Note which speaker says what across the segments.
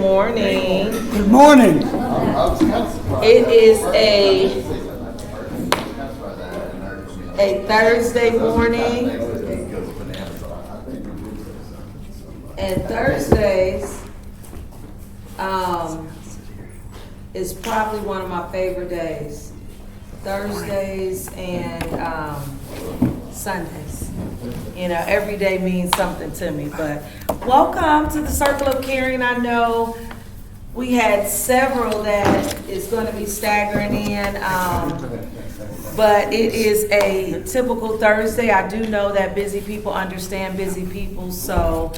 Speaker 1: morning.
Speaker 2: Good morning.
Speaker 1: It is a Thursday morning, and Thursdays is probably one of my favorite days. Thursdays and Sundays. You know, every day means something to me. But welcome to the Circle of Caring. I know we had several that is going to be staggering in, but it is a typical Thursday. I do know that busy people understand busy people, so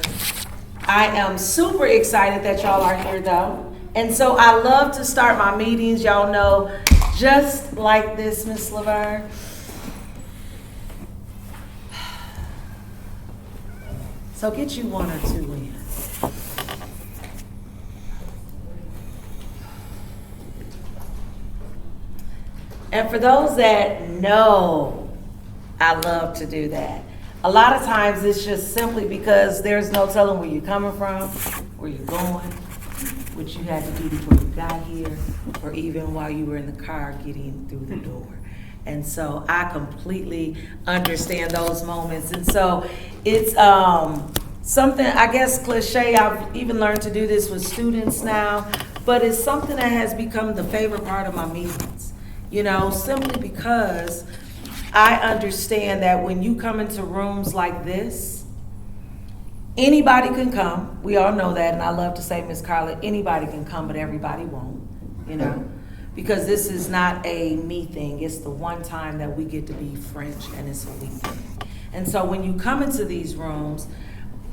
Speaker 1: I am super excited that y'all are here though. And so I love to start my meetings, y'all know, just like this, Miss Laverne. So get you one or two in. And for those that know, I love to do that. A lot of times it's just simply because there's no telling where you're coming from, where you're going, what you had to do before you got here, or even while you were in the car getting through the door. And so I completely understand those moments. And so it's something, I guess cliche, I've even learned to do this with students now, but it's something that has become the favorite part of my meetings. You know, simply because I understand that when you come into rooms like this, anybody can come. We all know that, and I love to say, Miss Carla, anybody can come, but everybody won't, you know? Because this is not a me thing. It's the one time that we get to be French, and it's a weekend. And so when you come into these rooms,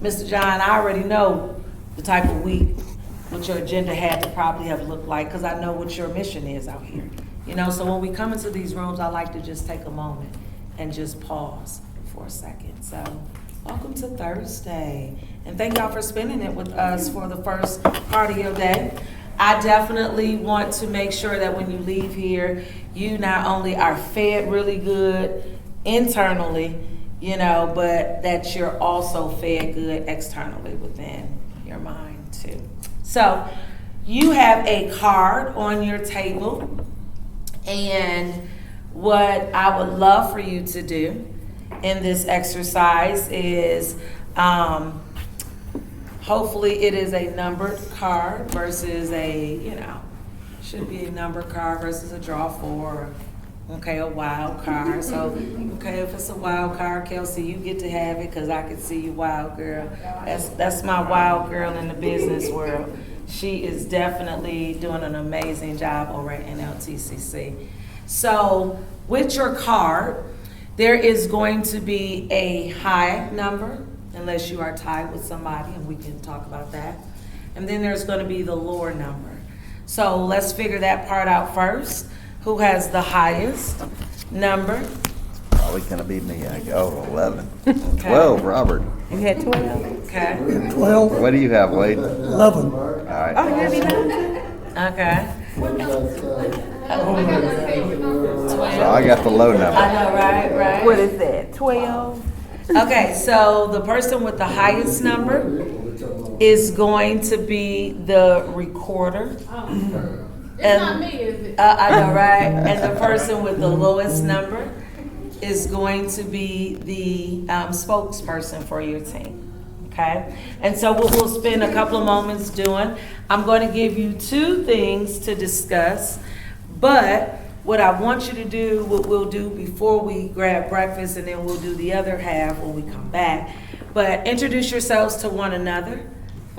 Speaker 1: Mr. John, I already know the type of week, what your agenda had to probably have looked like, because I know what your mission is out here. You know, so when we come into these rooms, I like to just take a moment and just pause for a second. So welcome to Thursday. And thank y'all for spending it with us for the first part of your day. I definitely want to make sure that when you leave here, you not only are fed really good internally, you know, but that you're also fed good externally within your mind too. So you have a card on your table, and what I would love for you to do in this exercise is hopefully it is a numbered card versus should be a numbered card versus a draw four, okay, a wild card. So, okay, if it's a wild card, Kelsey, you get to have it because I can see you, wild girl. That's my wild girl in the business world. She is definitely doing an amazing job over at NLTCC. So, with your card, there is going to be a high number, unless you are tied with somebody, and we can talk about that. And then there's going to be the lower number. So let's figure that part out first. Who has the highest number?
Speaker 3: Probably going to be me. I go 11. Okay. 12, Robert.
Speaker 4: You had 12?
Speaker 1: Okay.
Speaker 2: 12.
Speaker 3: What do you have, Wade?
Speaker 2: 11.
Speaker 3: All right.
Speaker 4: Oh, you have 11?
Speaker 1: Okay.
Speaker 3: So I got the low number.
Speaker 1: I know, right?
Speaker 4: What is that, 12?
Speaker 1: Okay, so the person with the highest number is going to be the recorder.
Speaker 5: It's not me, is it?
Speaker 1: I know, right? And the person with the lowest number is going to be the spokesperson for your team. Okay? And so what we'll spend a couple of moments doing, I'm going to give you two things to discuss, but what I want you to do, what we'll do before we grab breakfast, and then we'll do the other half when we come back, but introduce yourselves to one another,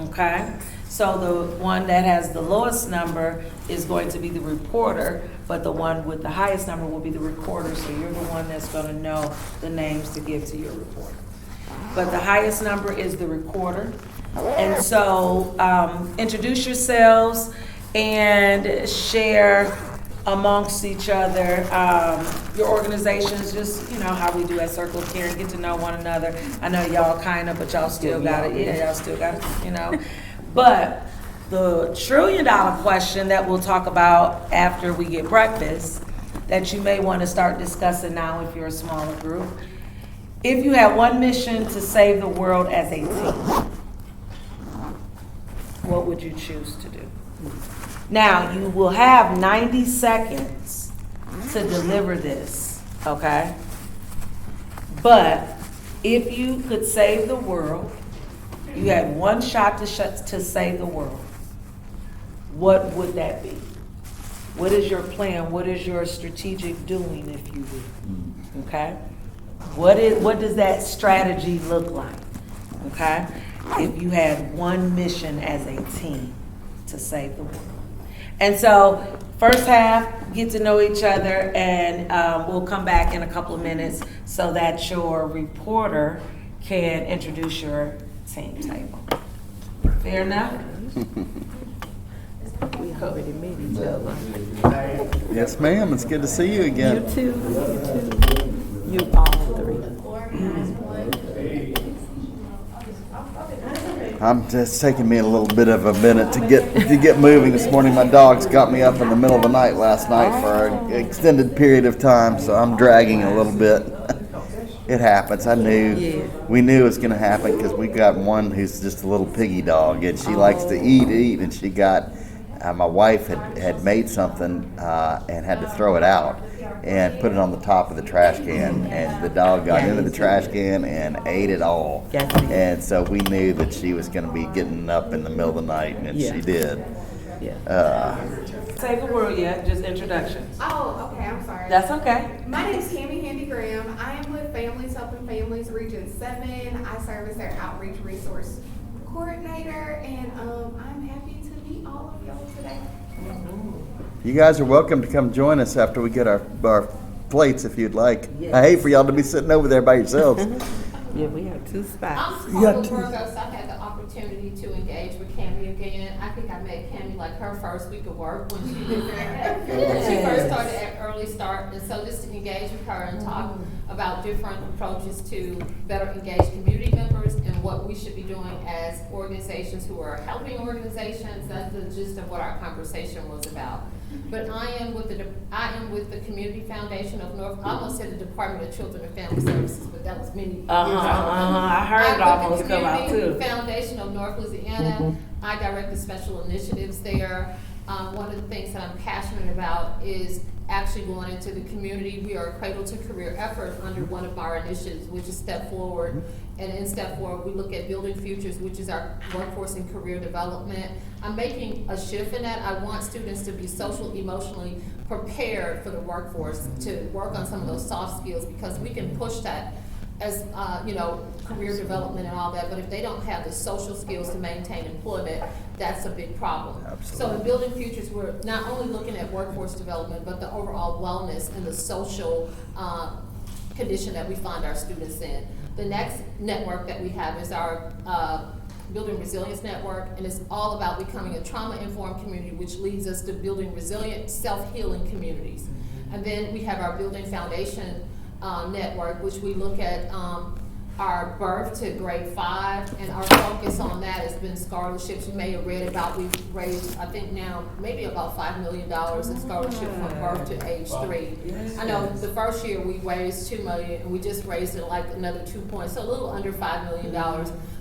Speaker 1: okay? So the one that has the lowest number is going to be the reporter, but the one with the highest number will be the recorder, so you're the one that's going to know the names to give to your reporter. But the highest number is the recorder. And so introduce yourselves and share amongst each other your organizations, just, you know, how we do at Circle of Caring, get to know one another. I know y'all kind of, but y'all still got it. Yeah, y'all still got it, you know. But the $1 trillion question that we'll talk about after we get breakfast, that you may want to start discussing now if you're a smaller group. If you had one mission to save the world as a team, what would you choose to do? Now, you will have 90 seconds to deliver this, okay? But if you could save the world, you had one shot to save the world, what would that be? What is your plan? What is your strategic doing, if you will? Okay? What does that strategy look like? Okay? If you had one mission as a team to save the world. And so, first half, get to know each other, and we'll come back in a couple of minutes so that your reporter can introduce your team table. Fair enough?
Speaker 4: We already met each other.
Speaker 3: Yes, ma'am. It's good to see you again.
Speaker 4: You too. You all three.
Speaker 3: I'm just taking me a little bit of a minute to get moving this morning. My dogs got me up in the middle of the night last night for an extended period of time, so I'm dragging a little bit. It happens. We knew it was going to happen because we got one who's just a little piggy dog, and she likes to eat, and she got. My wife had made something and had to throw it out and put it on the top of the trash can, and the dog got into the trash can and ate it all. And so we knew that she was going to be getting up in the middle of the night, and she did.
Speaker 1: Save the world yet, just introductions.
Speaker 5: Oh, okay, I'm sorry.
Speaker 1: That's okay.
Speaker 5: My name is Tammy Handy Graham. I am with Families Helping Families Region 7. I serve as their outreach resource coordinator, and I'm happy to meet all of y'all today.
Speaker 3: You guys are welcome to come join us after we get our plates if you'd like. I hate for y'all to be sitting over there by yourselves.
Speaker 4: Yeah, we have 2 spots.
Speaker 5: I'm from Virgo, so I had the opportunity to engage with Cammie again. I think I met Cammie like her first week of work when she first started at Early Start. And so just to engage with her and talk about different approaches to better engage community members and what we should be doing as organizations who are helping organizations. That's the gist of what our conversation was about. But I am with the Community Foundation of North. I almost said the Department of Children and Family Services, but that was many years ago.
Speaker 1: I heard it almost come out too.
Speaker 5: Community Foundation of North Louisiana. I direct the special initiatives there. One of the things that I'm passionate about is actually going into the community. We are a cradle to career effort under one of our initiatives, which is Step Forward. And in Step Forward, we look at building futures, which is our workforce and career development. I'm making a shift in that. I want students to be social, emotionally prepared for the workforce, to work on some of those soft skills, because we can push that as career development and all that, but if they don't have the social skills to maintain employment, that's a big problem.
Speaker 3: Absolutely.
Speaker 5: So in Building Futures, we're not only looking at workforce development, but the overall wellness and the social condition that we find our students in. The next network that we have is our Building Resilience Network, and it's all about becoming a trauma-informed community, which leads us to building resilient, self-healing communities. And then we have our Building Foundation network, which we look at our birth to grade 5, and our focus on that has been scholarships. You may have read about, we've raised, I think now, maybe about $5 million in scholarship from birth to age 3. I know the first year we raised $2 million, and we just raised it like another 2 points, so a little under $5 million.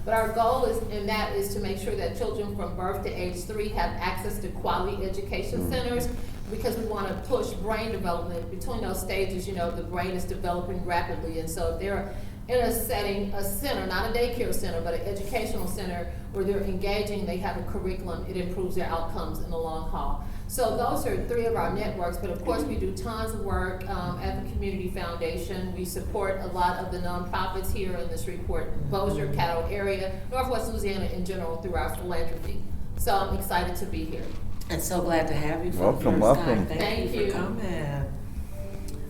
Speaker 5: But our goal is to make sure that children from birth to age 3 have access to quality education centers, because we want to push brain development. Between those stages, the brain is developing rapidly, and so if they're in a setting, a center, not a daycare center, but an educational center where they're engaging, they have a curriculum, it improves their outcomes in the long haul. So those are 3 of our networks, but of course we do tons of work at the Community Foundation. We support a lot of the nonprofits here in this report, Bossier, Caddo area, Northwest Louisiana in general, through our philanthropy. So I'm excited to be here.
Speaker 1: And so glad to have you.
Speaker 3: Welcome.
Speaker 5: Thank you.
Speaker 1: For coming.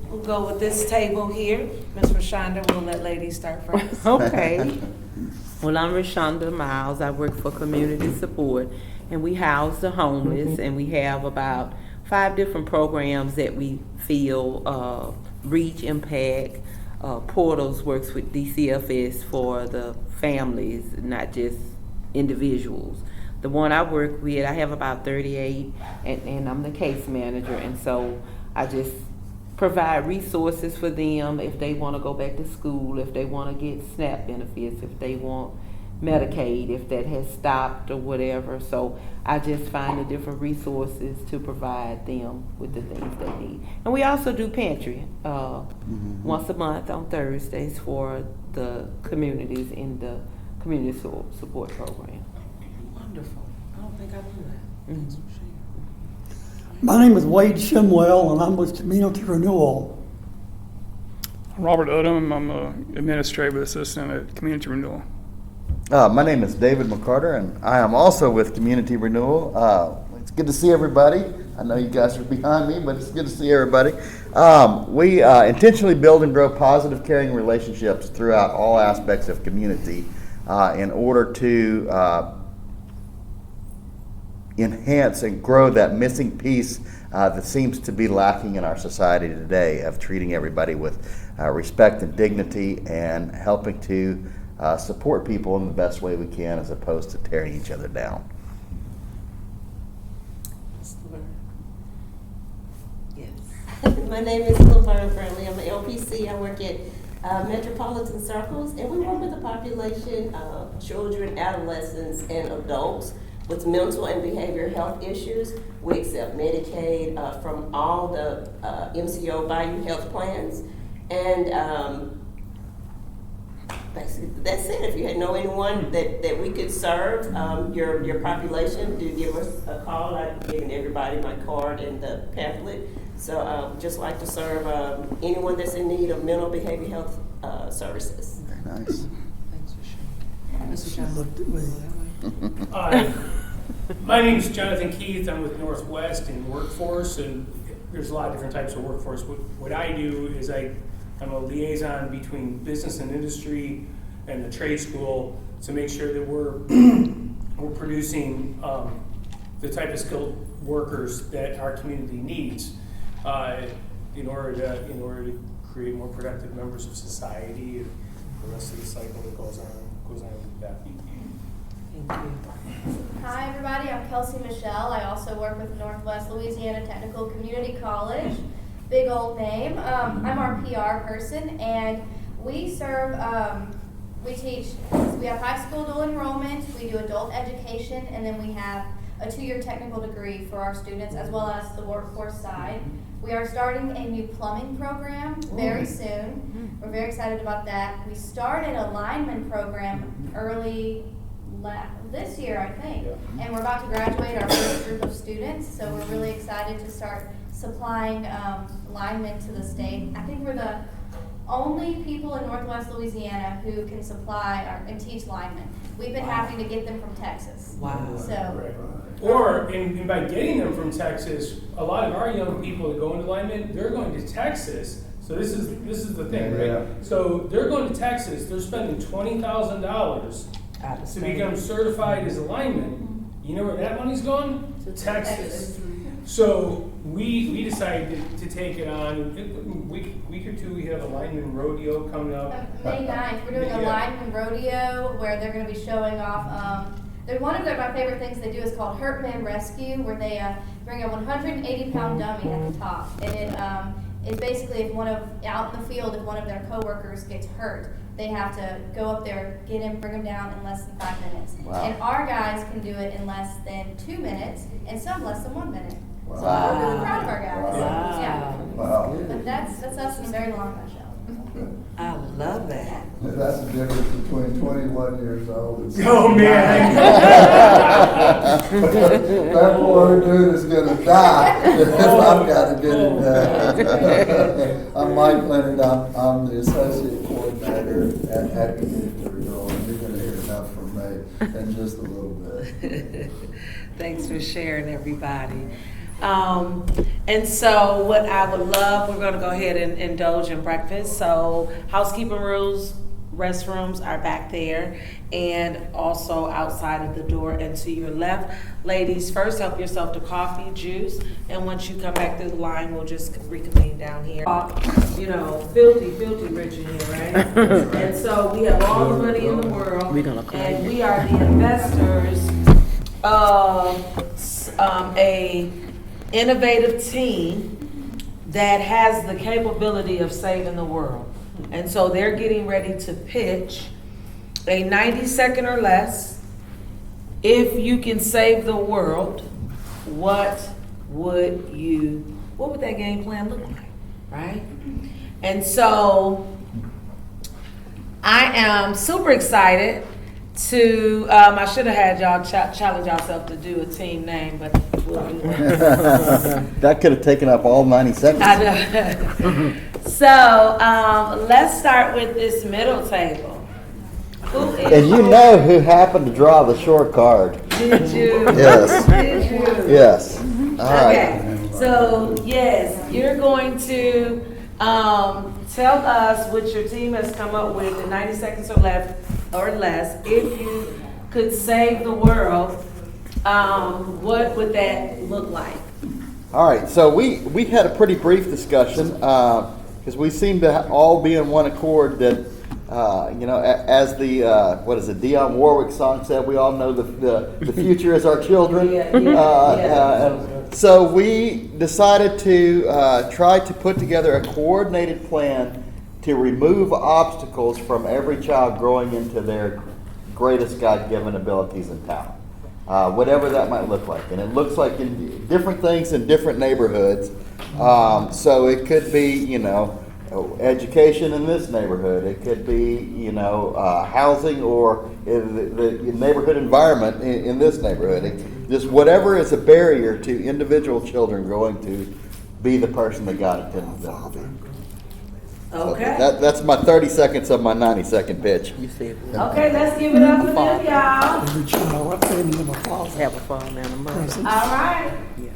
Speaker 1: We'll go with this table here. Ms. Rashonda, we'll let ladies start first.
Speaker 4: Okay. Well, I'm Rashonda Miles. I work for Community Support, and we house the homeless, and we have about 5 different programs that we feel reach, impact. Portals works with DCFS for the families, not just individuals. The one I work with, I have about 38, and I'm the case manager, and so I just provide resources for them if they want to go back to school, if they want to get SNAP benefits, if they want Medicaid, if that has stopped or whatever. So I just find the different resources to provide them with the things they need. And we also do pantry once a month on Thursdays for the communities in the community support program.
Speaker 1: Wonderful. I don't think I knew that.
Speaker 2: My name is Wade Shimwell, and I'm with Community Renewal.
Speaker 6: Robert Odom, I'm an administrative assistant at Community Renewal.
Speaker 3: My name is David McCarter, and I am also with Community Renewal. It's good to see everybody. I know you guys are behind me, but it's good to see everybody. We intentionally build and grow positive, caring relationships throughout all aspects of community in order to enhance and grow that missing piece that seems to be lacking in our society today of treating everybody with respect and dignity and helping to support people in the best way we can as opposed to tearing each other down.
Speaker 1: Yes.
Speaker 7: My name is Laverne Burnley. I'm an LPC. I work at Metropolitan Circles, and we work with a population of children, adolescents, and adults with mental and behavioral health issues. We accept Medicaid from all the MCO value health plans. And basically, that's it. If you know anyone that we could serve, your population, do give us a call. I've given everybody my card and the pamphlet. So just like to serve anyone that's in need of mental behavioral health services.
Speaker 3: Very nice.
Speaker 1: Thanks for sharing.
Speaker 2: She looked at me.
Speaker 8: Hi, my name is Jonathan Keith. I'm with Northwest in Workforce, and there's a lot of different types of workforce. What I do is I'm a liaison between business and industry and the trade school to make sure that we're producing the type of skilled workers that our community needs in order to create more productive members of society and the rest of the cycle that goes on with that.
Speaker 1: Thank you.
Speaker 9: Hi everybody, I'm Kelsey Michelle. I also work with Northwest Louisiana Technical Community College. Big old name. I'm our PR person, and we serve, we teach, we have high school dual enrollment, we do adult education, and then we have a 2-year technical degree for our students as well as the workforce side. We are starting a new plumbing program very soon. We're very excited about that. We started a lineman program early this year, I think, and we're about to graduate our first group of students, so we're really excited to start supplying linemen to the state. I think we're the only people in Northwest Louisiana who can supply and teach linemen. We've been having to get them from Texas.
Speaker 1: Wow.
Speaker 9: So,
Speaker 8: Or, and by getting them from Texas, a lot of our young people that go into linemen, they're going to Texas. So this is the thing, right? So they're going to Texas, they're spending $20,000 to become certified as a lineman. You know where that money's going? To Texas. So we decided to take it on. In a week or two, we have a lineman rodeo coming up.
Speaker 9: May 9th, we're doing a lineman rodeo where they're going to be showing off. One of my favorite things they do is called Hurt Man Rescue, where they bring a 180-pound dummy at the top, and it is basically if out in the field, if one of their coworkers gets hurt, they have to go up there, get him, bring him down in less than 5 minutes.
Speaker 3: Wow.
Speaker 9: And our guys can do it in less than 2 minutes, and some less than 1 minute.
Speaker 3: Wow.
Speaker 9: So we're really proud of our guys.
Speaker 1: Wow.
Speaker 9: Yeah.
Speaker 3: Wow.
Speaker 9: But that's us in a very long nutshell.
Speaker 1: I love that.
Speaker 10: That's the difference between 21 years old and
Speaker 8: Oh man!
Speaker 10: that poor dude is gonna die if I've got to get him done. I'm Mike Leonard. I'm the associate coordinator at Community Renewal, and you're gonna hear enough from me in just a little bit.
Speaker 1: Thanks for sharing, everybody. And so what I would love, we're gonna go ahead and indulge in breakfast. So housekeeping rules, restrooms are back there and also outside of the door and to your left. Ladies, first help yourself to coffee, juice, and once you come back through the line, we'll just reconvene down here. You know, filthy rich in here, right? And so we have all the money in the world, and we are the investors of a innovative team that has the capability of saving the world. And so they're getting ready to pitch a 90-second or less. If you can save the world, what would that game plan look like, right? And so I am super excited to, I should have had y'all challenge yourself to do a team name, but we'll do that.
Speaker 3: That could have taken up all 90 seconds.
Speaker 1: I know. So let's start with this middle table. Who is
Speaker 3: And you know who happened to draw the short card.
Speaker 1: Did you?
Speaker 3: Yes.
Speaker 1: Did you?
Speaker 3: Yes. All right.
Speaker 1: Okay. So yes, you're going to tell us what your team has come up with in 90 seconds or less. If you could save the world, what would that look like?
Speaker 3: All right, so we had a pretty brief discussion because we seem to all be in one accord that as the what is it, Dionne Warwick song said, we all know the future is our children. And so we decided to try to put together a coordinated plan to remove obstacles from every child growing into their greatest God-given abilities and talent. Whatever that might look like. And it looks like in different things in different neighborhoods. So it could be, education in this neighborhood. It could be, housing or the neighborhood environment in this neighborhood. Just whatever is a barrier to individual children growing to be the person that God intended them to be.
Speaker 1: Okay.
Speaker 3: So that's my 30 seconds of my 90-second pitch.
Speaker 4: You said
Speaker 1: Okay, let's give it up for them, y'all.
Speaker 2: Every child, I put them in my closet.
Speaker 4: have a father and a mother.
Speaker 2: Presents.
Speaker 1: All right.
Speaker 4: Yeah.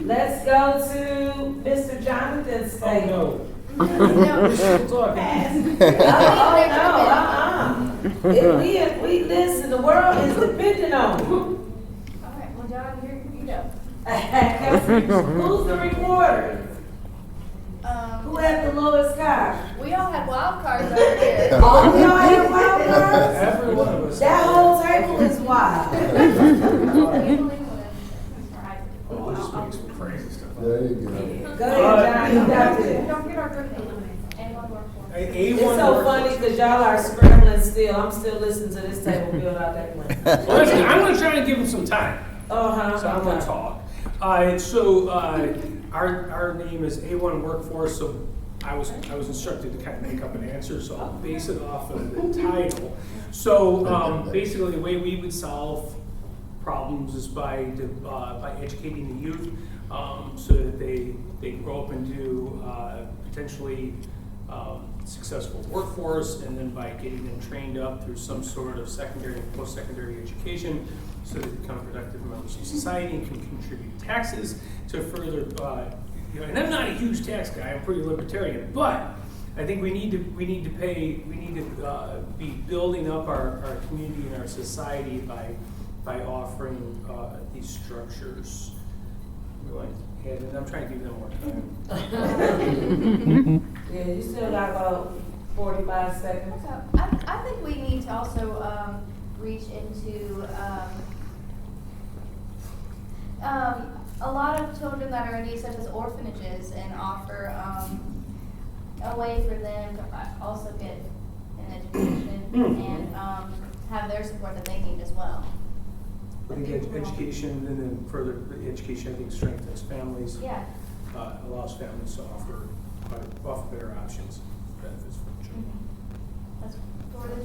Speaker 1: Let's go to Mr. Jonathan's
Speaker 8: Oh,
Speaker 1: table.
Speaker 8: no. We're talking.
Speaker 1: If we listen, the world is dependent on you.
Speaker 9: All right, well, John, here you go.
Speaker 1: Who's the reporter? Who had the lowest car?
Speaker 9: We all had wild cards over here.
Speaker 1: All of y'all had wild cards?
Speaker 8: Every one of us.
Speaker 1: That whole table is wild.
Speaker 8: Oh, this makes some crazy stuff.
Speaker 10: There you go.
Speaker 1: Go ahead, John, you got this.
Speaker 9: Don't get our good name. A1 workforce.
Speaker 1: It's so funny because y'all are scrambling still. I'm still listening to this table build out that plan.
Speaker 8: Well, listen, I'm going to try and give him some time.
Speaker 1: Uh-huh.
Speaker 8: So I'm going to talk. Our name is A1 Workforce, so I was instructed to kind of make up an answer, so I'll base it off of the title. So basically, the way we would solve problems is by educating the youth so that they grow up into potentially successful workforce, and then by getting them trained up through some sort of secondary and post-secondary education so they become productive members of society and can contribute taxes to further, and I'm not a huge tax guy, I'm pretty libertarian, but I think we need to be building up our community and our society by offering these structures. And I'm trying to give them more time.
Speaker 1: Yeah, you still got about 45 seconds.
Speaker 9: So I think we need to also reach into a lot of children that are in need, such as orphanages, and offer a way for them to also get an education and have their support that they need as well.
Speaker 8: I think education, and then further education, I think strengthens families.
Speaker 9: Yeah.
Speaker 8: Allows families to offer better options, benefits for the children.
Speaker 9: That's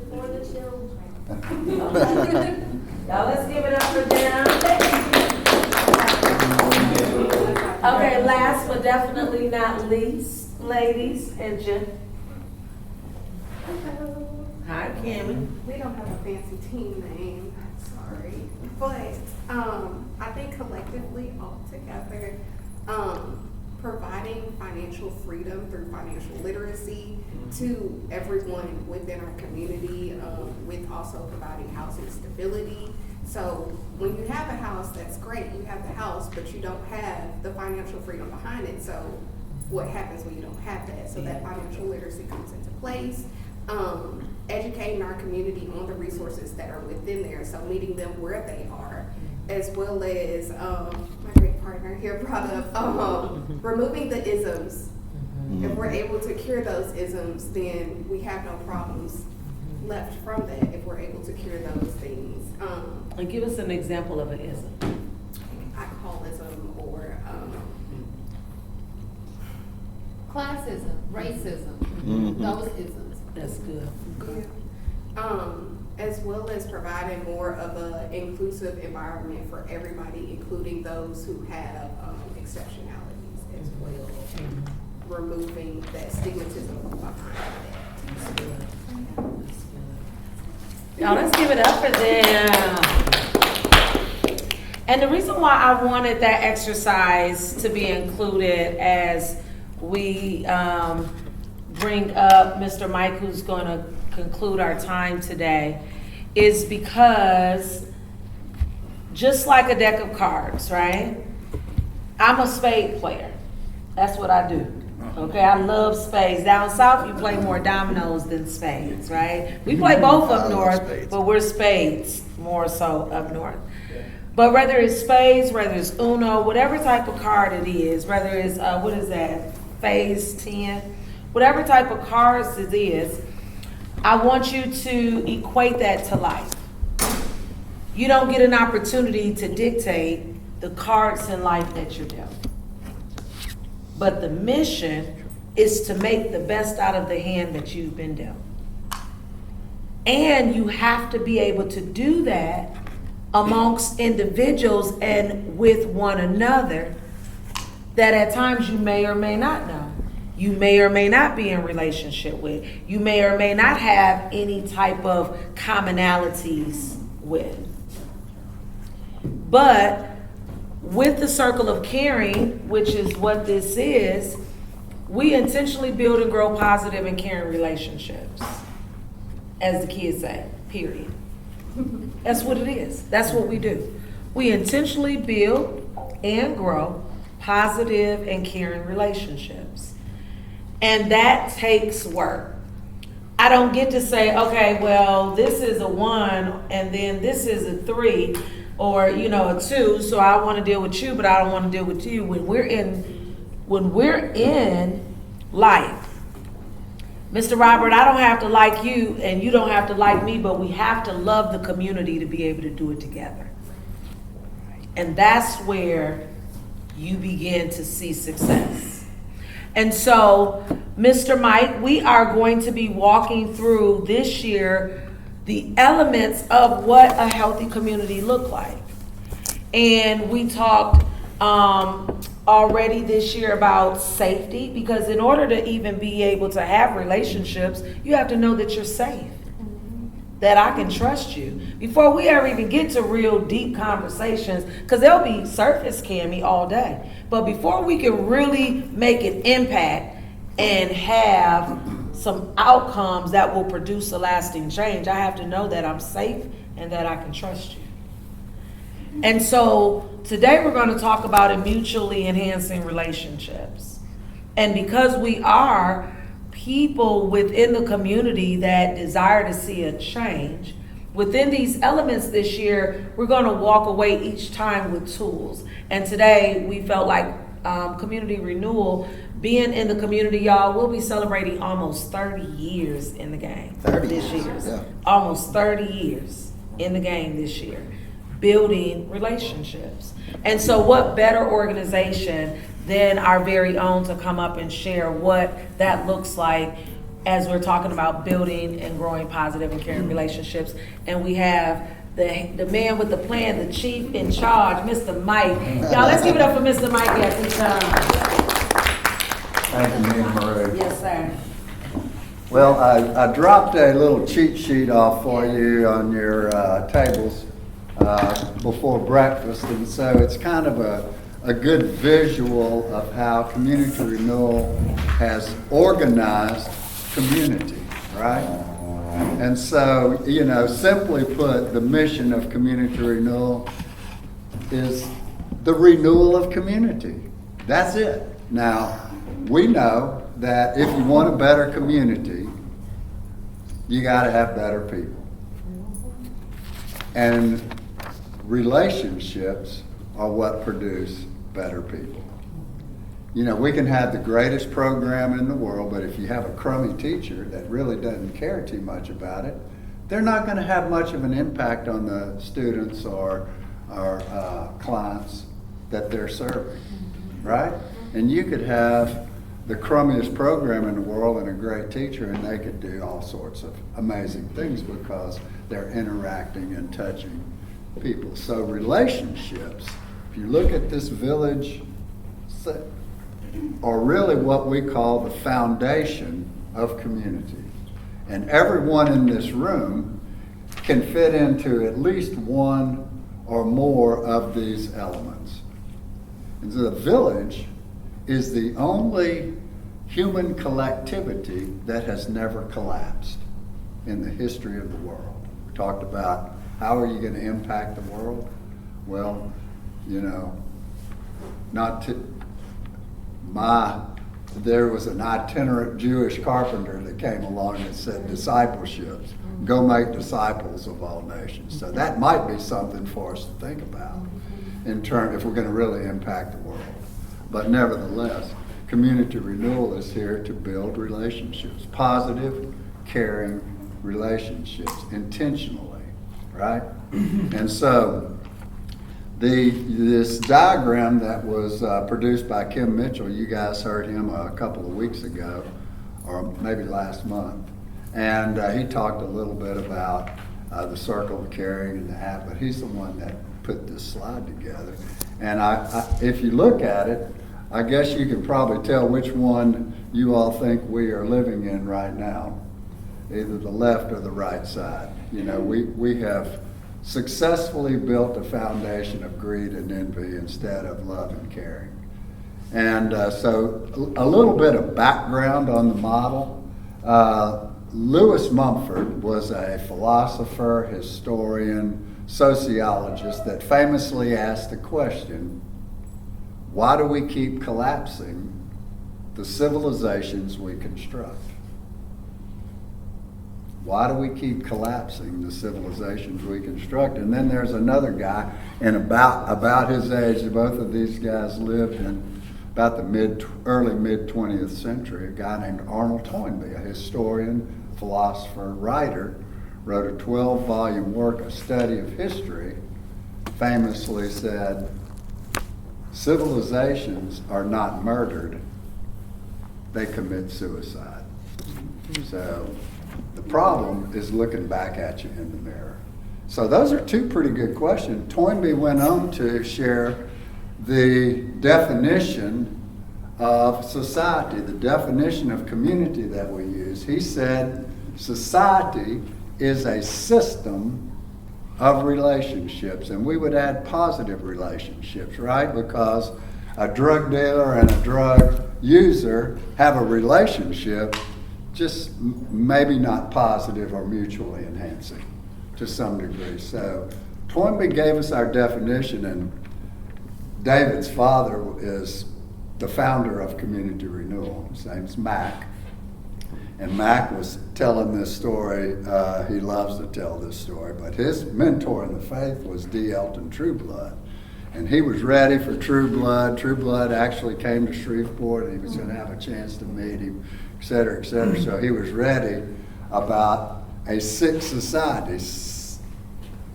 Speaker 9: for the children.
Speaker 1: Y'all, let's give it up for them. Okay, last but definitely not least, ladies and gentlemen. Hi, Kimmy.
Speaker 11: We don't have a fancy team name, sorry, but I think collectively, all together, providing financial freedom through financial literacy to everyone within our community, with also providing housing stability. So when you have a house, that's great, you have the house, but you don't have the financial freedom behind it. So what happens when you don't have that? So that financial literacy comes into place. Educating our community on the resources that are within there, so meeting them where they are, as well as my great partner here brought up removing the isms. If we're able to cure those isms, then we have no problems left from that if we're able to cure those things.
Speaker 1: And give us an example of an ism.
Speaker 11: Alcoholism or
Speaker 5: Classism, racism, those isms.
Speaker 1: That's good.
Speaker 11: as well as providing more of an inclusive environment for everybody, including those who have exceptionalities as well. Removing that stigmatism behind that.
Speaker 1: That's good. That's good. Now let's give it up for them. And the reason why I wanted that exercise to be included as we bring up Mr. Mike, who's going to conclude our time today, is because just like a deck of cards, right? I'm a spade player. That's what I do. Okay, I love spades. Down south, you play more dominoes than spades, right? We play both up north, but we're spades more so up north. But whether it's spades, whether it's Uno, whatever type of card it is, whether it's, what is that, phase 10, whatever type of cards it is, I want you to equate that to life. You don't get an opportunity to dictate the cards in life that you're dealt. But the mission is to make the best out of the hand that you've been dealt. And you have to be able to do that amongst individuals and with one another that at times you may or may not know. You may or may not be in relationship with. You may or may not have any type of commonalities with. But with the circle of caring, which is what this is, we intentionally build and grow positive and caring relationships, as the kids say, period. That's what it is. That's what we do. We intentionally build and grow positive and caring relationships. And that takes work. I don't get to say, okay, well, this is a 1 and then this is a 3 or, a 2, so I want to deal with you, but I don't want to deal with you. When we're in life, Mr. Robert, I don't have to like you and you don't have to like me, but we have to love the community to be able to do it together. And that's where you begin to see success. And so, Mr. Mike, we are going to be walking through this year the elements of what a healthy community look like. And we talked already this year about safety, because in order to even be able to have relationships, you have to know that you're safe, that I can trust you. Before we ever even get to real deep conversations, because there'll be surface Cammy all day, but before we can really make an impact and have some outcomes that will produce a lasting change, I have to know that I'm safe and that I can trust you. And so today we're going to talk about mutually enhancing relationships. And because we are people within the community that desire to see a change, within these elements this year, we're going to walk away each time with tools. And today we felt like community renewal, being in the community, y'all, we'll be celebrating almost 30 years in the game this year.
Speaker 3: Yeah.
Speaker 1: Almost 30 years in the game this year, building relationships. And so what better organization than our very own to come up and share what that looks like as we're talking about building and growing positive and caring relationships. And we have the man with the plan, the chief in charge, Mr. Mike. Y'all, let's give it up for Mr. Mike at this time.
Speaker 10: Thank you, Nina Marie.
Speaker 1: Yes, sir.
Speaker 10: Well, I dropped a little cheat sheet off for you on your tables before breakfast, and so it's kind of a good visual of how community renewal has organized community, right? And so, simply put, the mission of community renewal is the renewal of community. That's it. Now, we know that if you want a better community, you got to have better people. And relationships are what produce better people. You know, we can have the greatest program in the world, but if you have a crummy teacher that really doesn't care too much about it, they're not going to have much of an impact on the students or clients that they're serving, right? And you could have the crummiest program in the world and a great teacher, and they could do all sorts of amazing things because they're interacting and touching people. So relationships, if you look at this village, are really what we call the foundation of community. And everyone in this room can fit into at least one or more of these elements. And so the village is the only human collectivity that has never collapsed in the history of the world. We talked about how are you going to impact the world? Well, you know, there was an itinerant Jewish carpenter that came along and said discipleships, go make disciples of all nations. So that might be something for us to think about in turn if we're going to really impact the world. But nevertheless, community renewal is here to build relationships, positive, caring relationships intentionally, right? And so this diagram that was produced by Kim Mitchell, you guys heard him a couple of weeks ago, or maybe last month, and he talked a little bit about the circle of caring and the app, but he's the one that put this slide together. And if you look at it, I guess you can probably tell which one you all think we are living in right now, either the left or the right side. You know, we have successfully built a foundation of greed and envy instead of love and caring. And so a little bit of background on the model. Lewis Mumford was a philosopher, historian, sociologist that famously asked the question, why do we keep collapsing the civilizations we construct? Why do we keep collapsing the civilizations we construct? And then there's another guy, and about his age, both of these guys lived in about the early mid 20th century, a guy named Arnold Toynbee, a historian, philosopher, writer, wrote a 12-volume work, A Study of History, famously said, civilizations are not murdered, they commit suicide. So the problem is looking back at you in the mirror. So those are two pretty good questions. Toynbee went on to share the definition of society, the definition of community that we use. He said society is a system of relationships, and we would add positive relationships, right? Because a drug dealer and a drug user have a relationship, just maybe not positive or mutually enhancing to some degree. So Toynbee gave us our definition, and David's father is the founder of Community Renewal. His name's Mac. And Mac was telling this story. He loves to tell this story, but his mentor in the faith was D. Elton Trueblood. And he was ready for Trueblood. Trueblood actually came to Shreveport, and he was going to have a chance to meet him, et cetera, et cetera. So he was ready about a sick society.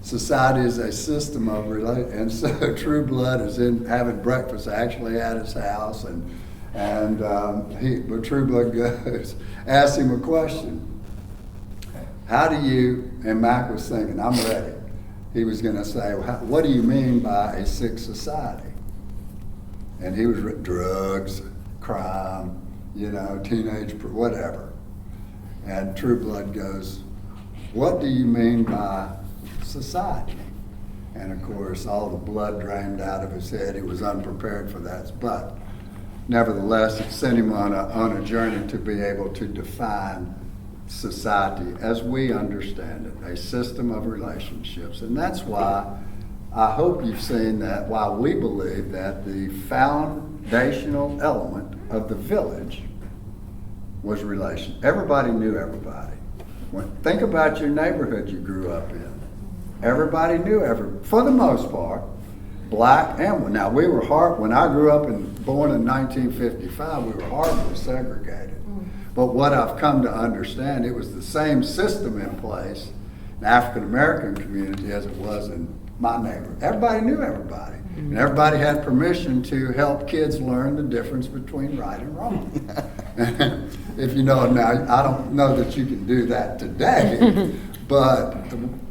Speaker 10: Society is a system of relationships. And so Trueblood is in having breakfast actually at his house, but Trueblood goes, asks him a question. How do you, and Mac was thinking, I'm ready. He was going to say, what do you mean by a sick society? And he was drugs, crime, teenage, whatever. And Trueblood goes, what do you mean by society? And of course, all the blood drained out of his head. He was unprepared for that. But nevertheless, it sent him on a journey to be able to define society as we understand it, a system of relationships. And that's why I hope you've seen that while we believe that the foundational element of the village was relation. Everybody knew everybody. Think about your neighborhood you grew up in. Everybody knew for the most part. black and, now we were when I grew up and born in 1955, we were horribly segregated. But what I've come to understand, it was the same system in place in the African American community as it was in my neighborhood. Everybody knew everybody. And everybody had permission to help kids learn the difference between right and wrong. If you know, now, I don't know that you can do that today, but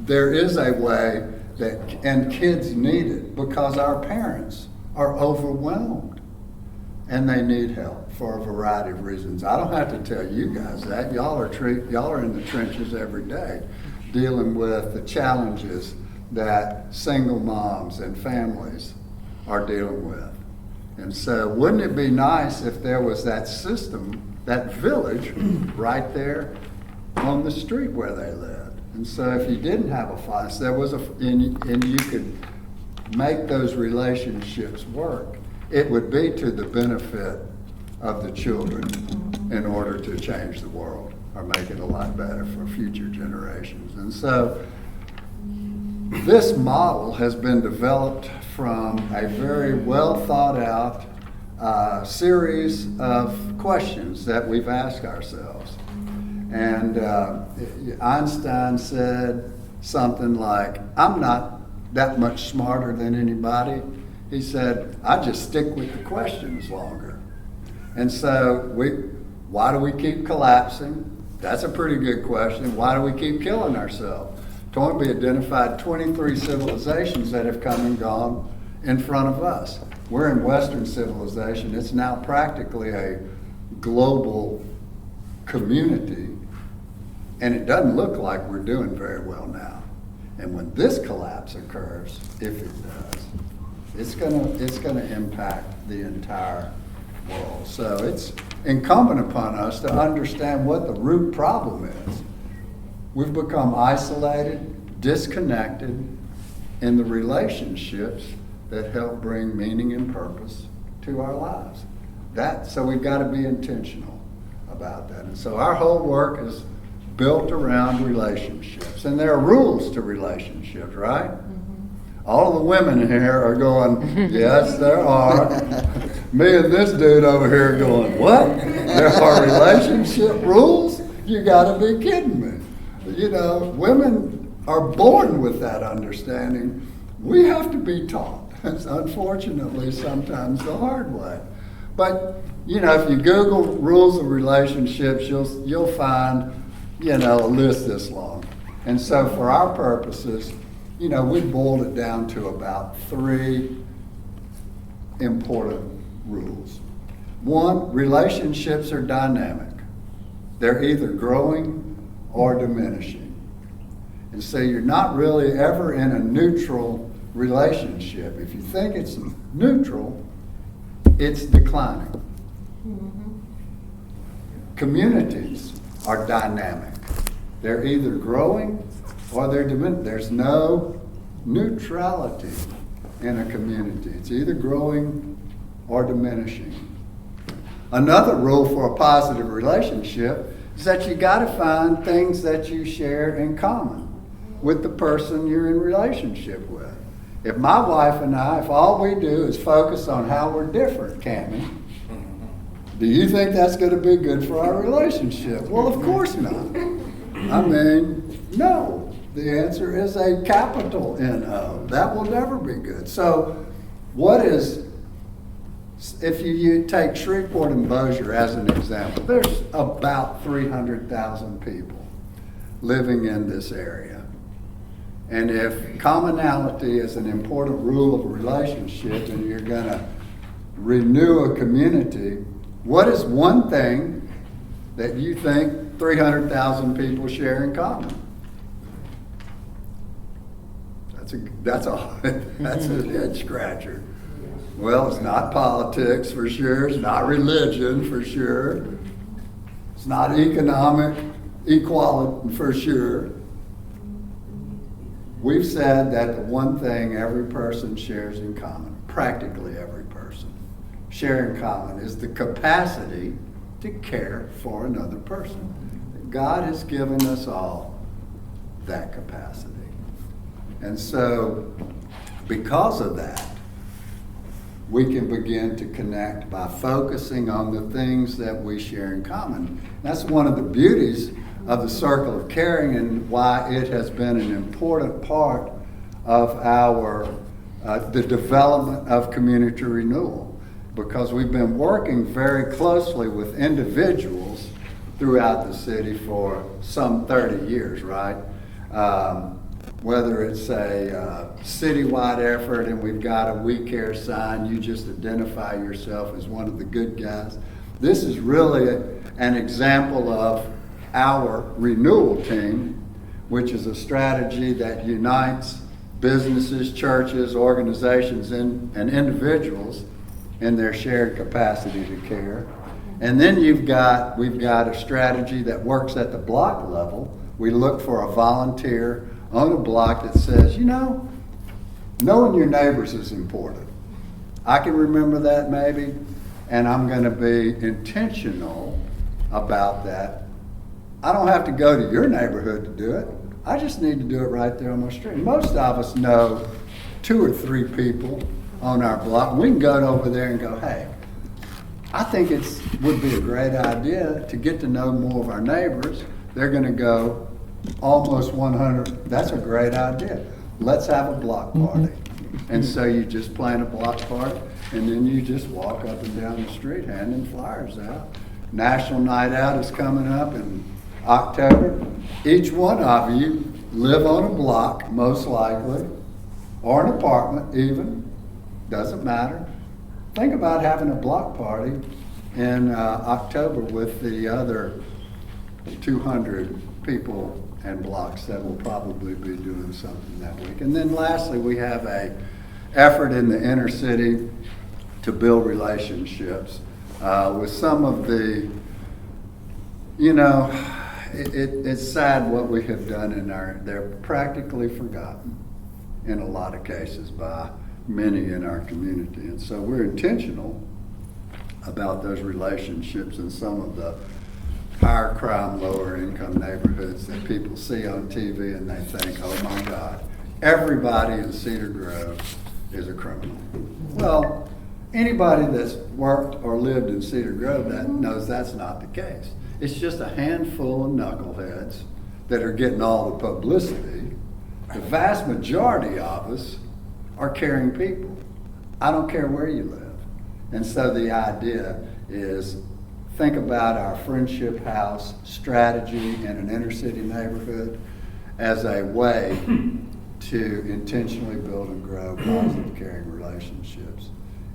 Speaker 10: there is a way that, and kids need it because our parents are overwhelmed and they need help for a variety of reasons. I don't have to tell you guys that. Y'all are in the trenches every day dealing with the challenges that single moms and families are dealing with. And so wouldn't it be nice if there was that system, that village right there on the street where they lived? And so if you didn't have a fight, there was and you could make those relationships work, it would be to the benefit of the children in order to change the world or make it a lot better for future generations. And so this model has been developed from a very well thought out series of questions that we've asked ourselves. And Einstein said something like, I'm not that much smarter than anybody. He said, I just stick with the questions longer. And so why do we keep collapsing? That's a pretty good question. Why do we keep killing ourselves? Toynbee identified 23 civilizations that have come and gone in front of us. We're in Western civilization. It's now practically a global community, and it doesn't look like we're doing very well now. And when this collapse occurs, if it does, it's gonna impact the entire world. So it's incumbent upon us to understand what the root problem is. We've become isolated, disconnected in the relationships that help bring meaning and purpose to our lives. So we've got to be intentional about that. And so our whole work is built around relationships. And there are rules to relationships, right? All of the women here are going, yes, there are. Me and this dude over here going, what? There are relationship rules? You gotta be kidding me. You know, women are born with that understanding. We have to be taught. It's unfortunately sometimes the hard way. But, you know, if you Google rules of relationships, you'll find, you know, a list this long. And so for our purposes, you know, we boiled it down to about 3 important rules. 1, relationships are dynamic. They're either growing or diminishing. And so you're not really ever in a neutral relationship. If you think it's neutral, it's declining. Communities are dynamic. They're either growing or they're diminishing. There's no neutrality in a community. It's either growing or diminishing. Another rule for a positive relationship is that you got to find things that you share in common with the person you're in relationship with. If my wife and I, if all we do is focus on how we're different, Cammie, do you think that's going to be good for our relationship? Well, of course not. I mean, no. The answer is a capital N-O. That will never be good. So if you take Shreveport and Bossier as an example, there's about 300,000 people living in this area. And if commonality is an important rule of a relationship and you're going to renew a community, what is one thing that you think 300,000 people share in common? That's a head scratcher. Well, it's not politics for sure. It's not religion for sure. It's not economic equality for sure. We've said that the one thing every person shares in common, practically every person, share in common is the capacity to care for another person. God has given us all that capacity. And so, because of that, we can begin to connect by focusing on the things that we share in common. That's one of the beauties of the Circle of Caring and why it has been an important part of our the development of community renewal, because we've been working very closely with individuals throughout the city for some 30 years, right? Whether it's a citywide effort and we've got a We Care sign, you just identify yourself as one of the good guys. This is really an example of our renewal team, which is a strategy that unites businesses, churches, organizations, and individuals in their shared capacity to care. And then we've got a strategy that works at the block level. We look for a volunteer on a block that says, knowing your neighbors is important. I can remember that maybe, and I'm going to be intentional about that. I don't have to go to your neighborhood to do it. I just need to do it right there on my street. Most of us know 2 or 3 people on our block. We can go over there and go, hey, I think it would be a great idea to get to know more of our neighbors. They're going to go almost 100. That's a great idea. Let's have a block party. And so you just plan a block party, and then you just walk up and down the street handing flyers out. National Night Out is coming up in October. Each one of you live on a block, most likely, or an apartment even, doesn't matter. Think about having a block party in October with the other 200 people and blocks that will probably be doing something that week. And then lastly, we have an effort in the inner city to build relationships with some of the, it's sad what we have done they're practically forgotten in a lot of cases by many in our community. And so we're intentional about those relationships in some of the higher crime, lower income neighborhoods that people see on TV and they think, oh my God, everybody in Cedar Grove is a criminal. Well, anybody that's worked or lived in Cedar Grove that knows that's not the case. It's just a handful of knuckleheads that are getting all the publicity. The vast majority of us are caring people. I don't care where you live. And so the idea is think about our Friendship House strategy in an inner city neighborhood as a way to intentionally build and grow positive caring relationships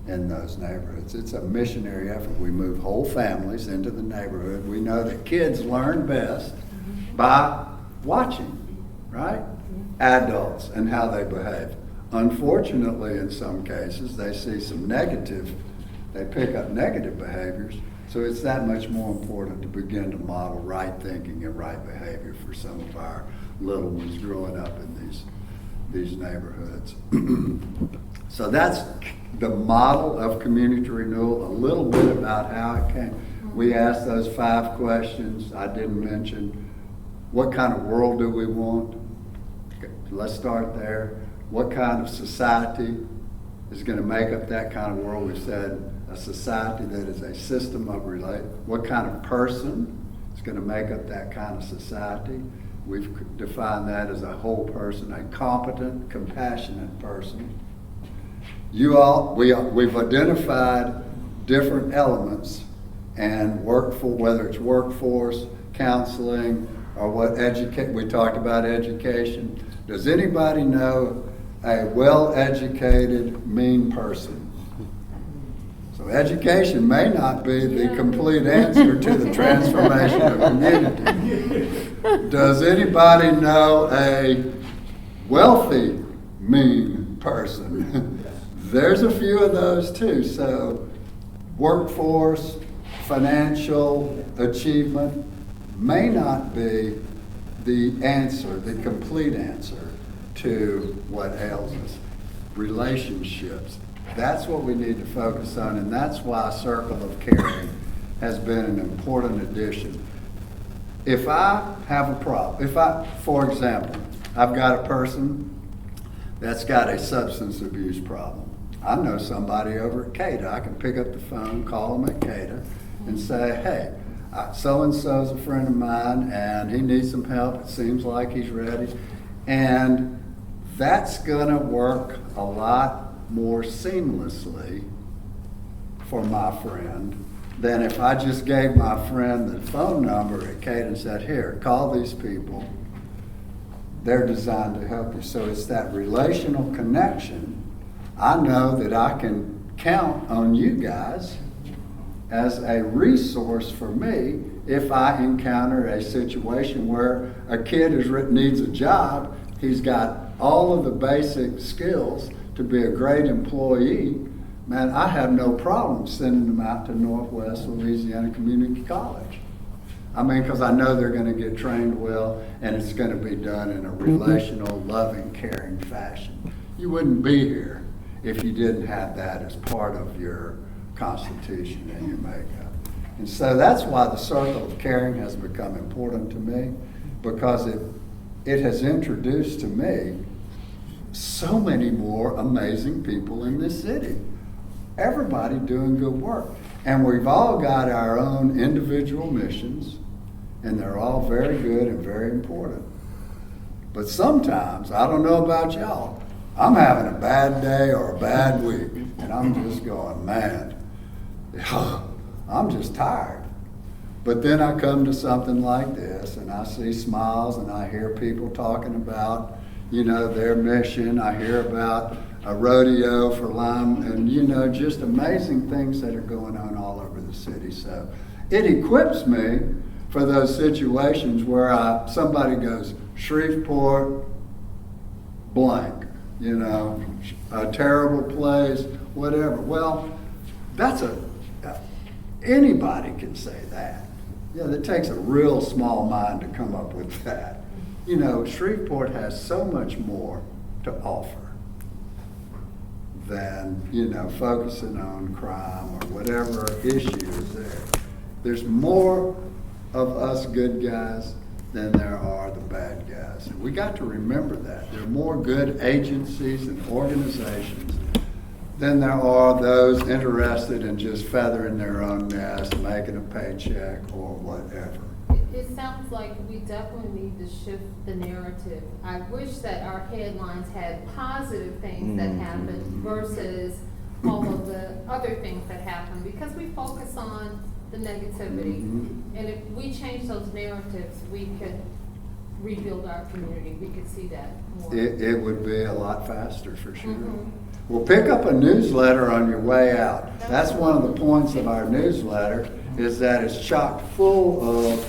Speaker 10: in those neighborhoods. It's a missionary effort. We move whole families into the neighborhood. We know that kids learn best by watching, right? Adults and how they behave. Unfortunately, in some cases, they see some they pick up negative behaviors. So it's that much more important to begin to model right thinking and right behavior for some of our little ones growing up in these neighborhoods. So that's the model of community renewal, a little bit about how it came. We asked those 5 questions. I didn't mention what kind of world do we want? Let's start there. What kind of society is going to make up that kind of world? We said a society that is a system of what kind of person is going to make up that kind of society? We've defined that as a whole person, a competent, compassionate person. We've identified different elements and whether it's workforce, counseling, or we talked about education. Does anybody know a well-educated, mean person? So education may not be the complete answer to the transformation of community. Does anybody know a wealthy, mean person? There's a few of those too. So workforce, financial achievement may not be the answer, the complete answer to what ails us. Relationships. That's what we need to focus on, and that's why Circle of Caring has been an important addition. If I have a problem, for example, I've got a person that's got a substance abuse problem, I know somebody over at CATA. I can pick up the phone, call them at CATA, and say, hey, so-and-so's a friend of mine, and he needs some help. It seems like he's ready. And that's gonna work a lot more seamlessly for my friend than if I just gave my friend the phone number at CATA and said, here, call these people. They're designed to help you. So it's that relational connection. I know that I can count on you guys as a resource for me if I encounter a situation where a kid needs a job. He's got all of the basic skills to be a great employee. Man, I have no problem sending them out to Northwest Louisiana Community College. I mean, because I know they're going to get trained well, and it's going to be done in a relational, loving, caring fashion. You wouldn't be here if you didn't have that as part of your constitution and your makeup. And so that's why the circle of caring has become important to me, because it has introduced to me so many more amazing people in this city. Everybody doing good work. And we've all got our own individual missions, and they're all very good and very important. But sometimes, I don't know about y'all, I'm having a bad day or a bad week, and I'm just going, man, I'm just tired. But then I come to something like this, and I see smiles, and I hear people talking about, their mission. I hear about a rodeo for Lime, and just amazing things that are going on all over the city. So it equips me for those situations where somebody goes, Shreveport, blank, a terrible place, whatever. Well, anybody can say that. Yeah, it takes a real small mind to come up with that. Shreveport has so much more to offer than, focusing on crime or whatever issue is there. There's more of us good guys than there are the bad guys. And we got to remember that. There are more good agencies and organizations than there are those interested in just feathering their own nest, making a paycheck or whatever.
Speaker 5: It sounds like we definitely need to shift the narrative. I wish that our headlines had positive things that happen versus all of the other things that happen, because we focus on the negativity. And if we change those narratives, we could rebuild our community. We could see that more.
Speaker 10: It would be a lot faster for sure. Well, pick up a newsletter on your way out. That's one of the points of our newsletter, is that it's chock full of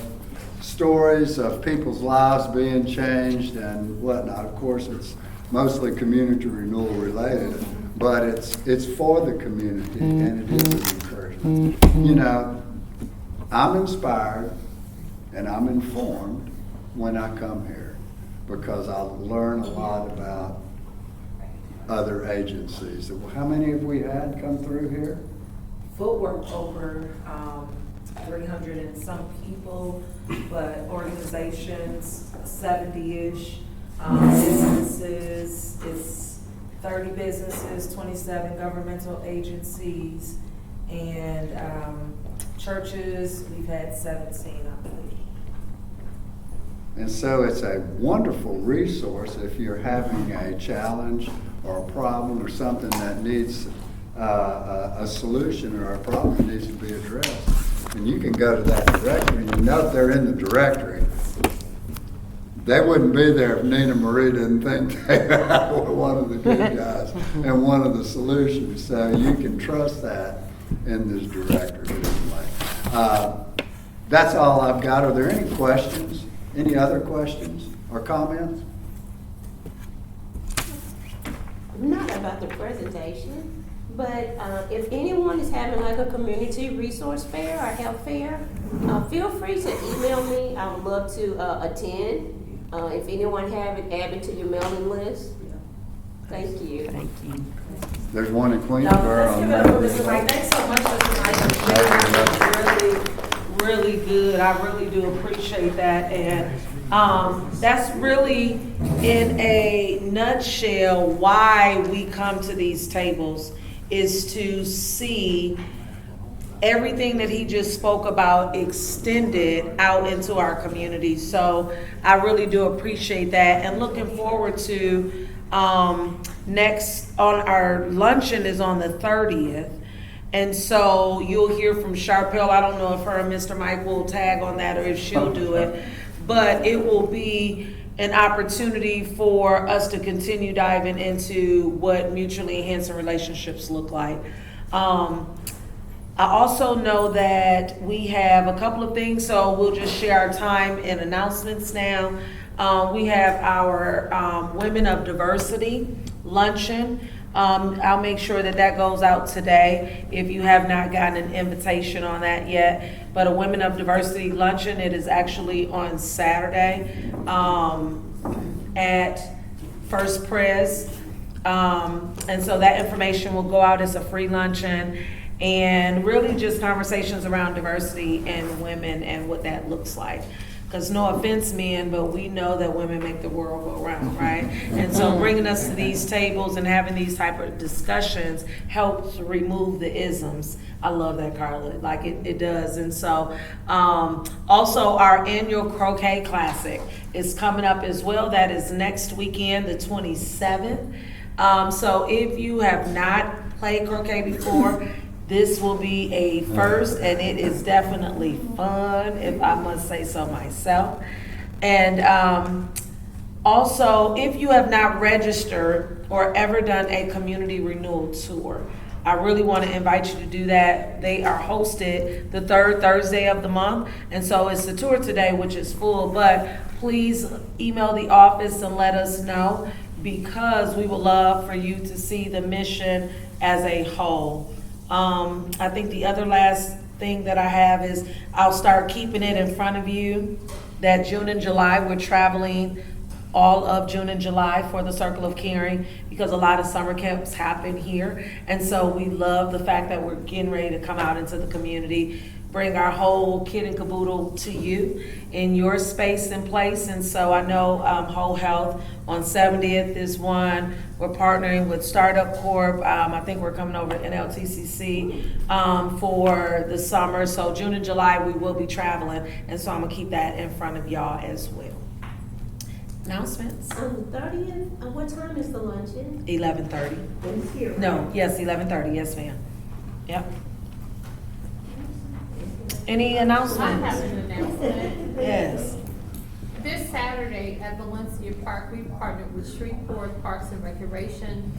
Speaker 10: stories of people's lives being changed and whatnot. Of course, it's mostly community renewal related, but it's for the community, and it is an encouragement. I'm inspired and I'm informed when I come here, because I learn a lot about other agencies. How many have we had come through here?
Speaker 1: Footwork over 300 and some people, but organizations 70-ish, businesses, it's 30 businesses, 27 governmental agencies, and churches, we've had 17, I believe.
Speaker 10: And so it's a wonderful resource if you're having a challenge or a problem or something that needs a solution, or a problem that needs to be addressed. And you can go to that directory, and you know if they're in the directory. They wouldn't be there if Nina Marie didn't think they were one of the good guys and one of the solutions. So you can trust that in this directory. Anyway, that's all I've got. Are there any questions? Any other questions or comments?
Speaker 7: Not about the presentation, but if anyone is having like a community resource fair or health fair, feel free to email me. I would love to attend. If anyone have it, add it to your mailing list. Thank you.
Speaker 4: Thank you.
Speaker 10: There's one in
Speaker 1: No,
Speaker 10: Queensboro.
Speaker 1: let's give it up for Mr. Mike. Thanks so much, Mr. Mike. Really good. I really do appreciate that. And that's really, in a nutshell, why we come to these tables is to see everything that he just spoke about extended out into our community. So I really do appreciate that, and looking forward to next on our luncheon is on the 30th. And so you'll hear from Sharpell. I don't know if her and Mr. Mike will tag on that or if she'll do it, but it will be an opportunity for us to continue diving into what mutually enhancing relationships look like. I also know that we have a couple of things, so we'll just share our time and announcements now. We have our Women of Diversity luncheon. I'll make sure that that goes out today if you have not gotten an invitation on that yet. But a Women of Diversity luncheon, it is actually on Saturday at First Pres. And so that information will go out as a free luncheon, and really just conversations around diversity and women and what that looks like. Because no offense, men, but we know that women make the world go round, right? And so bringing us to these tables and having these type of discussions helps remove the isms. I love that, Carla, like it does. And so also our annual CoC Classic is coming up as well. That is next weekend, the 27th. So if you have not played croquet before, this will be a first, and it is definitely fun, if I must say so myself. And also, if you have not registered or ever done a community renewal tour, I really want to invite you to do that. They are hosted the third Thursday of the month, and so it's the tour today, which is full, but please email the office and let us know, because we would love for you to see the mission as a whole. I think the other last thing that I have is I'll start keeping it in front of you that June and July, we're traveling all of June and July for the Circle of Caring, because a lot of summer camps happen here. And so we love the fact that we're getting ready to come out into the community, bring our whole kit and caboodle to you in your space and place. And so I know Whole Health on 70th is one. We're partnering with Startup Corp. I think we're coming over to NLTCC for the summer. So June and July we will be traveling, and so I'm gonna keep that in front of y'all as well. Announcements?
Speaker 7: On the 30th, what time is the luncheon?
Speaker 1: 11:30.
Speaker 7: It's here.
Speaker 1: No, yes, 11:30. Yes, ma'am. Yep. Any
Speaker 5: I
Speaker 1: announcements?
Speaker 5: have an announcement.
Speaker 1: Yes.
Speaker 5: This Saturday at Valencia Park, we partnered with Shreveport Parks and Recreation,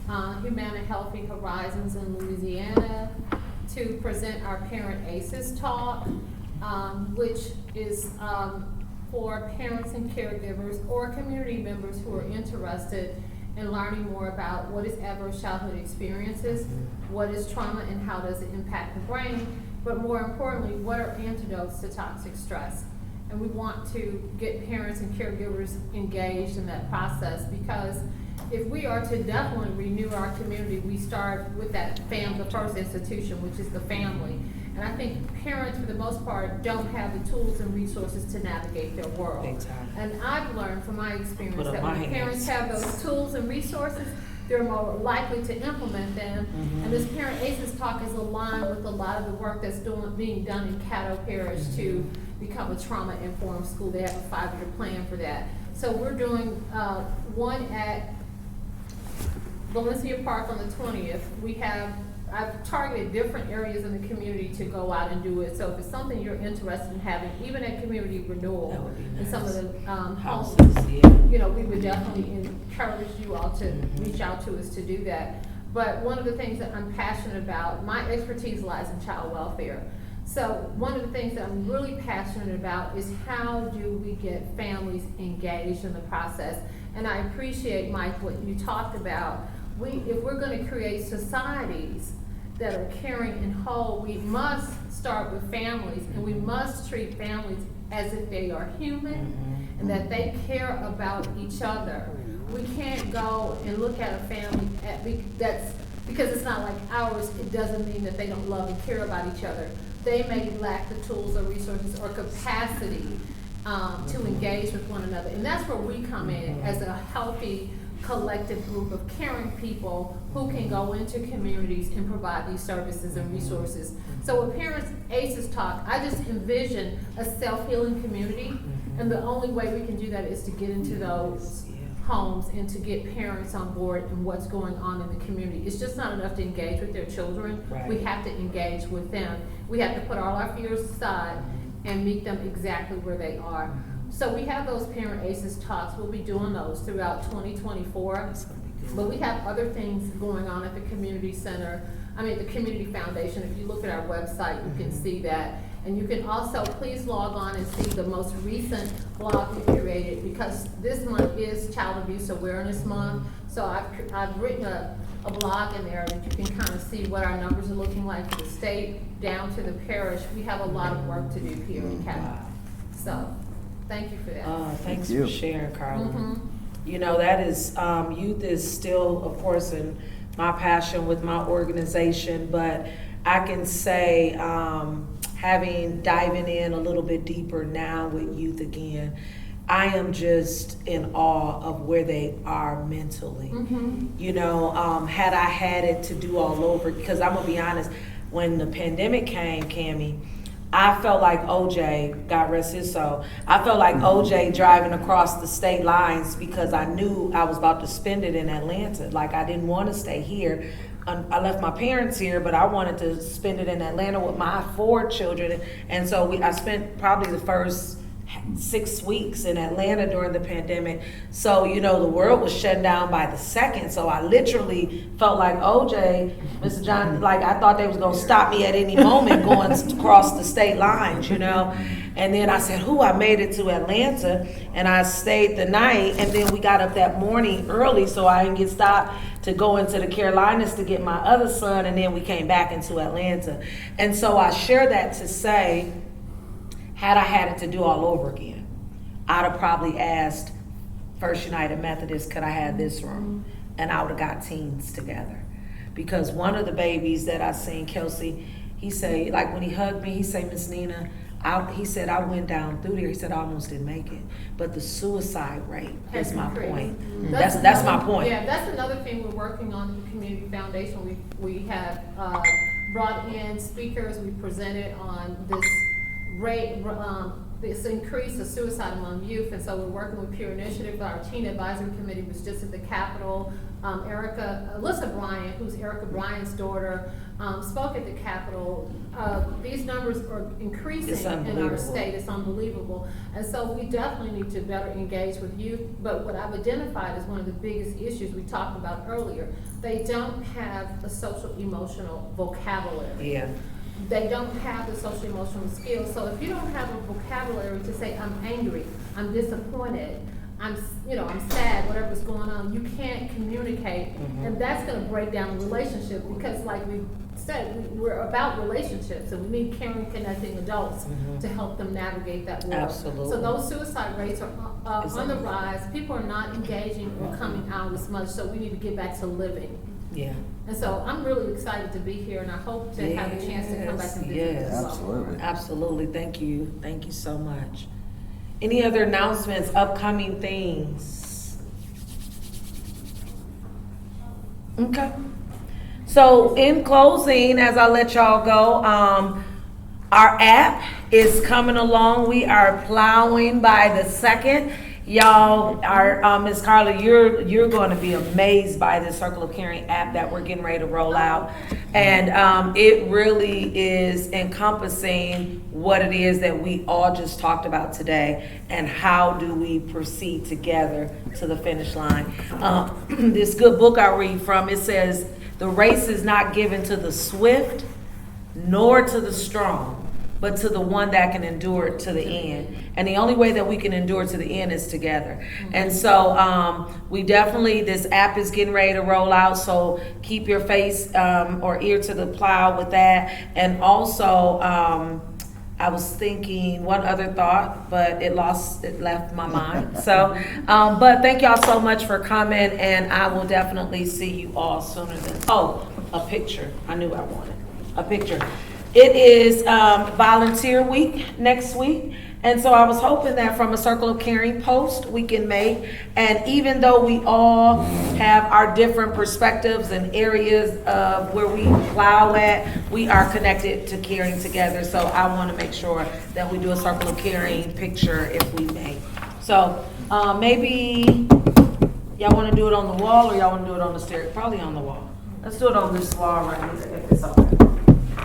Speaker 5: Humana Healthy Horizons in Louisiana, to present our Parent ACEs talk, which is for parents and caregivers or community members who are interested in learning more about what is adverse childhood experiences, what is trauma and how does it impact the brain, but more importantly, what are antidotes to toxic stress? And we want to get parents and caregivers engaged in that process, because if we are to definitely renew our community, we start with that the first institution, which is the family. And I think parents, for the most part, don't have the tools and resources to navigate their world.
Speaker 1: Exactly.
Speaker 5: And I've learned from my experience
Speaker 1: Put up
Speaker 5: that
Speaker 1: my
Speaker 5: when parents have those tools and resources, they're more likely to implement them. And this Parent ACEs talk is aligned with a lot of the work that's being done in Caddo Parish to become a trauma-informed school. They have a 5-year plan for that. So we're doing one at Valencia Park on the 20th. I've targeted different areas in the community to go out and do it. So if it's something you're interested in having, even at community renewal,
Speaker 1: That would be
Speaker 5: and some of
Speaker 1: nice.
Speaker 5: the
Speaker 1: Houses,
Speaker 5: homes,
Speaker 1: yeah.
Speaker 5: we would definitely encourage you all to reach out to us to do that. But one of the things that I'm passionate about, my expertise lies in child welfare. So one of the things that I'm really passionate about is how do we get families engaged in the process. And I appreciate, Mike, what you talked about. If we're going to create societies that are caring and whole, we must start with families, and we must treat families as if they are human and that they care about each other. We can't go and look at a family because it's not like ours. It doesn't mean that they don't love and care about each other. They may lack the tools or resources or capacity to engage with one another, and that's where we come in as a healthy collective group of caring people who can go into communities and provide these services and resources. So with Parents ACEs Talk, I just envision a self-healing community, and the only way we can do that is to get into those homes and to get parents on board and what's going on in the community. It's just not enough to engage with their children.
Speaker 1: Right.
Speaker 5: We have to engage with them. We have to put all our fears aside and meet them exactly where they are. So we have those Parent ACEs Talks. We'll be doing those throughout 2024. But we have other things going on at the community center, the community foundation. If you look at our website, you can see that. And you can also, please log on and see the most recent blog we created, because this month is Child Abuse Awareness Month. So I've written a blog in there that you can kind of see what our numbers are looking like for the state down to the parish. We have a lot of work to do here in Capital. So thank you for that.
Speaker 1: Thanks
Speaker 3: you.
Speaker 1: for sharing, Carla. You know, that is, youth is still, of course, in my passion with my organization, but I can say, diving in a little bit deeper now with youth again, I am just in awe of where they are mentally. You know, had I had it to do all over, because I'm gonna be honest, when the pandemic came, Cammie, I felt like OJ, God rest his soul, I felt like OJ driving across the state lines, because I knew I was about to spend it in Atlanta. Like, I didn't want to stay here. I left my parents here, but I wanted to spend it in Atlanta with my 4 children. And so I spent probably the first 6 weeks in Atlanta during the pandemic. So, you know, the world was shut down by the second. So I literally felt like OJ, Mr. John, like I thought they was gonna stop me at any moment going across the state lines, you know. And then I said, I made it to Atlanta, and I stayed the night, and then we got up that morning early so I didn't get stopped to go into the Carolinas to get my other son, and then we came back into Atlanta. And so I share that to say, had I had it to do all over again, I'd have probably asked First United Methodist, could I have this room? And I would have got teens together. Because one of the babies that I seen, Kelsey, he say, like when he hugged me, he say, Miss Nina, he said, I went down through there. He said, I almost didn't make it. But the suicide rate is my point. That's my point.
Speaker 5: Yeah, that's another thing we're working on in the Community Foundation. We have brought in speakers. We presented on this rate, this increase of suicide among youth. And so we're working with Peer Initiative. Our teen advisory committee was just at the Capitol. Alyssa Bryant, who's Erica Bryant's daughter, spoke at the Capitol. These numbers are increasing in our state. It's unbelievable. And so we definitely need to better engage with youth. But what I've identified as one of the biggest issues we talked about earlier, they don't have a social emotional vocabulary.
Speaker 1: Yeah.
Speaker 5: They don't have the social emotional skills. So if you don't have a vocabulary to say, I'm angry, I'm disappointed, I'm sad, whatever's going on, you can't communicate, and that's going to break down the relationship, because like we said, we're about relationships, and we need caring, connecting adults to help them navigate that world.
Speaker 1: Absolutely.
Speaker 5: So those suicide rates are on the rise. People are not engaging or coming out as much, so we need to get back to living.
Speaker 1: Yeah.
Speaker 5: And so I'm really excited to be here, and I hope to have a chance to come back and visit as well.
Speaker 3: Absolutely.
Speaker 1: Absolutely. Thank you so much. Any other announcements, upcoming things? Okay. So in closing, as I let y'all go, our app is coming along. We are plowing by the second. Y'all are, Ms. Carla, you're going to be amazed by the Circle of Caring app that we're getting ready to roll out. And it really is encompassing what it is that we all just talked about today, and how do we proceed together to the finish line. This good book I read from, it says, the race is not given to the swift nor to the strong, but to the one that can endure it to the end. And the only way that we can endure to the end is together. And so we definitely, this app is getting ready to roll out, so keep your face or ear to the plow with that. And also, I was thinking one other thought, but it left my mind. So, but thank y'all so much for coming, and I will definitely see you all sooner than, a picture. I knew I wanted a picture. It is volunteer week next week, And so I was hoping that from a Circle of Caring post we can make, and even though we all have our different perspectives and areas of where we plow at, we are connected to caring together. So I want to make sure that we do a Circle of Caring picture if we may. So maybe y'all want to do it on the wall or y'all want to do it on the stair? Probably on the wall. Let's do it on this wall right here if it's okay.